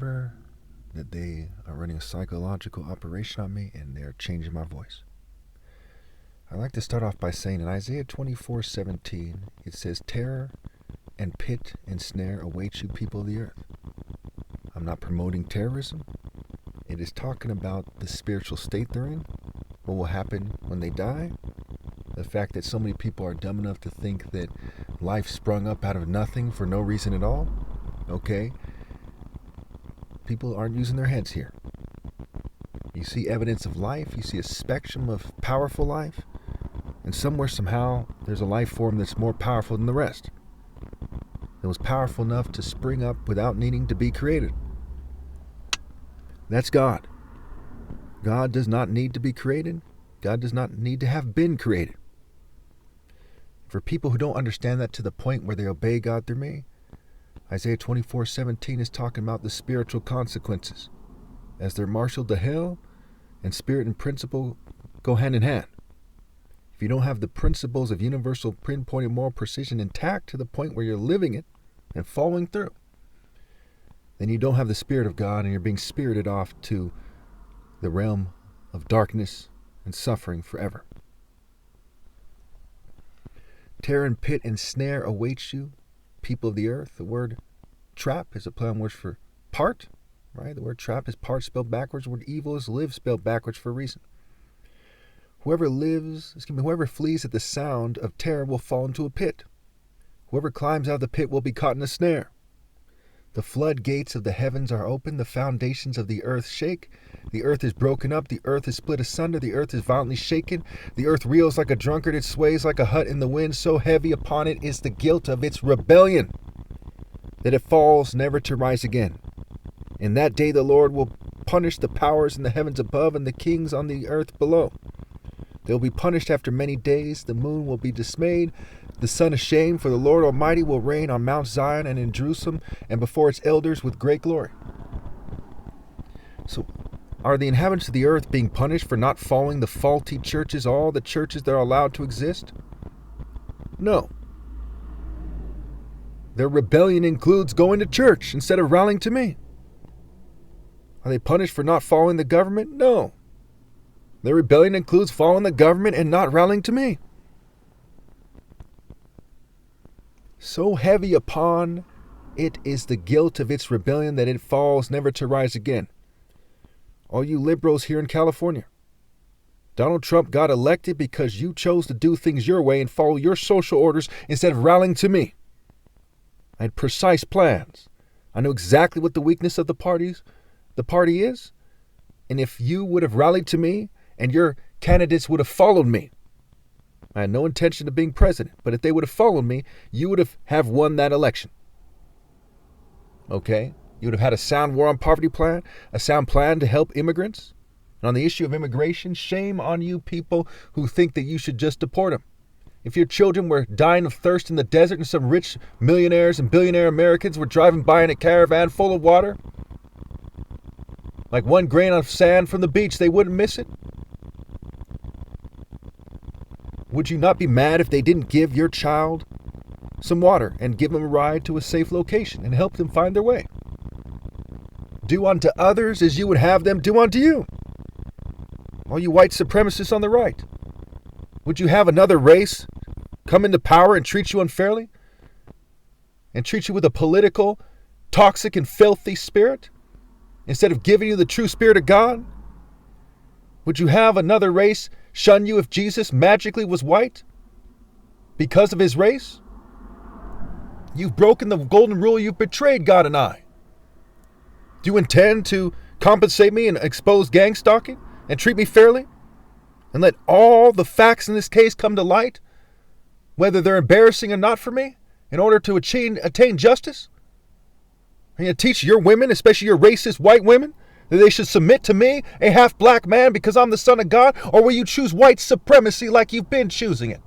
remember that they are running a psychological operation on me and they're changing my voice. I'd like to start off by saying in Isaiah 24:17, it says, "Terror and pit and snare await you, people of the earth." I'm not promoting terrorism. It is talking about the spiritual state they're in, what will happen when they die, the fact that so many people are dumb enough to think that life sprung up out of nothing for no reason at all. Okay? People aren't using their heads here. You see evidence of life, you see a spectrum of powerful life, and somewhere, somehow, there's a life form that's more powerful than the rest. That was powerful enough to spring up without needing to be created. That's God. God does not need to be created. God does not need to have been created. For people who don't understand that to the point where they obey God through me, Isaiah 24:17 is talking about the spiritual consequences. As they're marshaled to hell, and spirit and principle go hand in hand. If you don't have the principles of universal pinpointed moral precision intact to the point where you're living it and following through, then you don't have the Spirit of God and you're being spirited off to the realm of darkness and suffering forever. Terror and pit and snare await you, people of the earth. The word trap is a play on words for part, right? The word trap is part spelled backwards. The word evil is live spelled backwards for a reason. Whoever flees at the sound of terror will fall into a pit. Whoever climbs out of the pit will be caught in a snare. The floodgates of the heavens are open, the foundations of the earth shake. The earth is broken up, the earth is split asunder, the earth is violently shaken. The earth reels like a drunkard, it sways like a hut in the wind. So heavy upon it is the guilt of its rebellion, that it falls never to rise again. In that day the Lord will punish the powers in the heavens above and the kings on the earth below. They will be punished after many days. The moon will be dismayed, the sun ashamed, for the Lord Almighty will reign on Mount Zion and in Jerusalem and before its elders with great glory. So, are the inhabitants of the earth being punished for not following the faulty churches, all the churches that are allowed to exist? No. Their rebellion includes going to church instead of rallying to me. Are they punished for not following the government? No. Their rebellion includes following the government and not rallying to me. So heavy upon it is the guilt of its rebellion that it falls never to rise again. All you liberals here in California, Donald Trump got elected because you chose to do things your way and follow your social orders instead of rallying to me. I had precise plans. I know exactly what the weakness of the party is. And if you would have rallied to me and your candidates would have followed me, I had no intention of being president, but if they would have followed me, you would have won that election. Okay? You would have had a sound war on poverty plan, a sound plan to help immigrants. And on the issue of immigration, shame on you people who think that you should just deport them. If your children were dying of thirst in the desert and some rich millionaires and billionaire Americans were driving by in a caravan full of water, like one grain of sand from the beach, they wouldn't miss it. Would you not be mad if they didn't give your child some water and give them a ride to a safe location and help them find their way? Do unto others as you would have them do unto you. All you white supremacists on the right. Would you have another race come into power and treat you unfairly? And treat you with a political, toxic, and filthy spirit? Instead of giving you the true spirit of God? Would you have another race shun you if Jesus magically was white? Because of his race? You've broken the golden rule. You've betrayed God and I. Do you intend to compensate me and expose gang stalking and treat me fairly? And let all the facts in this case come to light, whether they're embarrassing or not for me, in order to attain justice? Are you going to teach your women, especially your racist white women, that they should submit to me, a half-black man, because I'm the son of God? Or will you choose white supremacy like you've been choosing it?